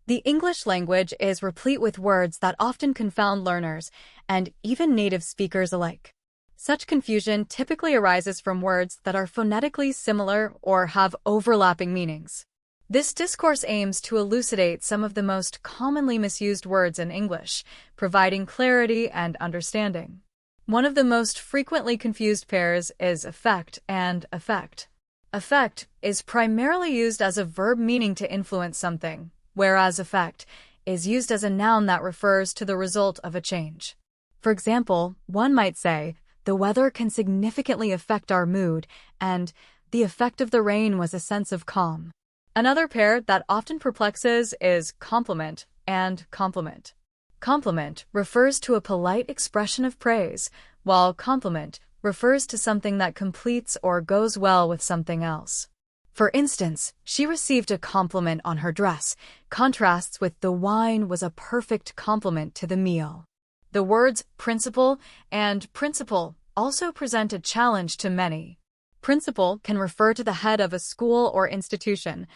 The English language is replete with words that often confound learners and even native speakers alike. Such confusion typically arises from words that are phonetically similar or have overlapping meanings. This discourse aims to elucidate some of the most commonly misused words in English, providing clarity and understanding. One of the most frequently confused pairs is effect and effect. Effect is primarily used as a verb meaning to influence something, whereas effect is used as a noun that refers to the result of a change. For example, one might say, "The weather can significantly affect our mood," and "the effect of the rain was a sense of calm." Another pair that often perplexes is compliment and compliment. Compliment refers to a polite expression of praise, while compliment refers to something that completes or goes well with something else. For instance, "She received a compliment on her dress," contrasts with "the wine was a perfect compliment to the meal." The words principal and principal also present a challenge to many. Principal can refer to the head of a school or institution,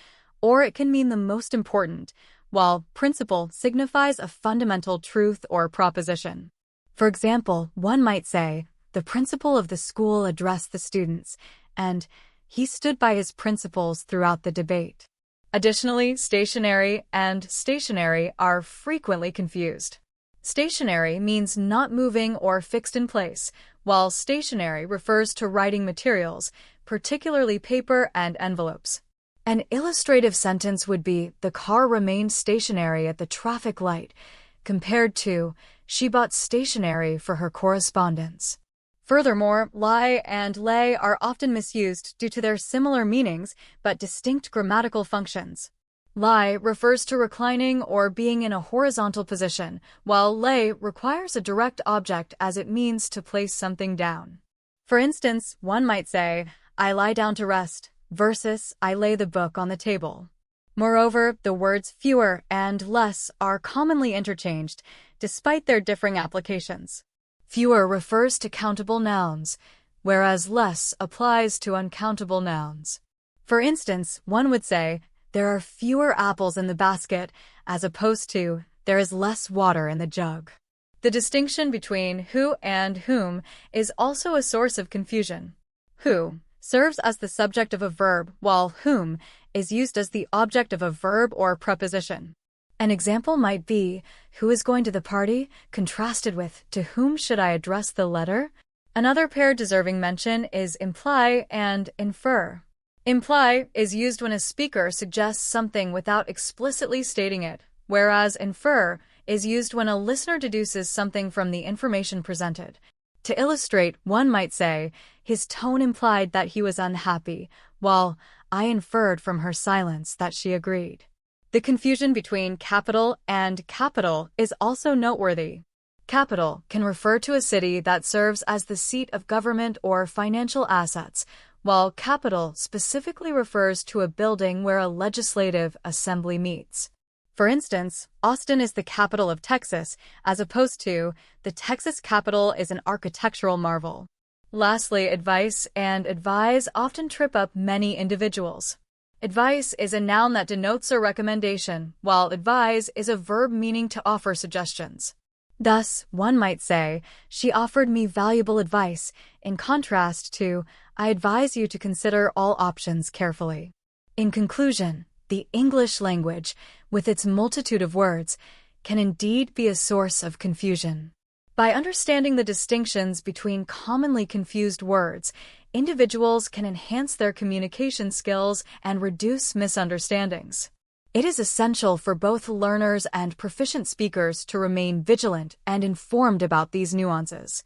or it can mean the most important, while principle signifies a fundamental truth or proposition. For example, one might say, "The principal of the school addressed the students," and "he stood by his principles throughout the debate." Additionally, stationary and stationary are frequently confused. Stationary means not moving or fixed in place, while stationary refers to writing materials, particularly paper and envelopes. An illustrative sentence would be, "The car remained stationary at the traffic light," compared to, "She bought stationery for her correspondence." Furthermore, lie and lay are often misused due to their similar meanings but distinct grammatical functions. Lie refers to reclining or being in a horizontal position, while lay requires a direct object as it means to place something down. For instance, one might say, "I lie down to rest," versus "I lay the book on the table." Moreover, the words fewer and less are commonly interchanged, despite their differing applications. Fewer refers to countable nouns, whereas less applies to uncountable nouns. For instance, one would say, "There are fewer apples in the basket," as opposed to, "There is less water in the jug." The distinction between who and whom is also a source of confusion. Who serves as the subject of a verb, while whom is used as the object of a verb or preposition. An example might be, "Who is going to the party?" contrasted with, "To whom should I address the letter?" Another pair deserving mention is imply and infer. Imply is used when a speaker suggests something without explicitly stating it, whereas infer is used when a listener deduces something from the information presented. To illustrate, one might say, "His tone implied that he was unhappy," while "I inferred from her silence that she agreed." The confusion between capital and capital is also noteworthy. Capital can refer to a city that serves as the seat of government or financial assets, while capital specifically refers to a building where a legislative assembly meets. For instance, Austin is the capital of Texas, as opposed to, "The Texas Capitol is an architectural marvel." Lastly, advice and advise often trip up many individuals. Advice is a noun that denotes a recommendation, while advise is a verb meaning to offer suggestions. Thus, one might say, "She offered me valuable advice," in contrast to, "I advise you to consider all options carefully." In conclusion, the English language, with its multitude of words, can indeed be a source of confusion. By understanding the distinctions between commonly confused words, individuals can enhance their communication skills and reduce misunderstandings. It is essential for both learners and proficient speakers to remain vigilant and informed about these nuances.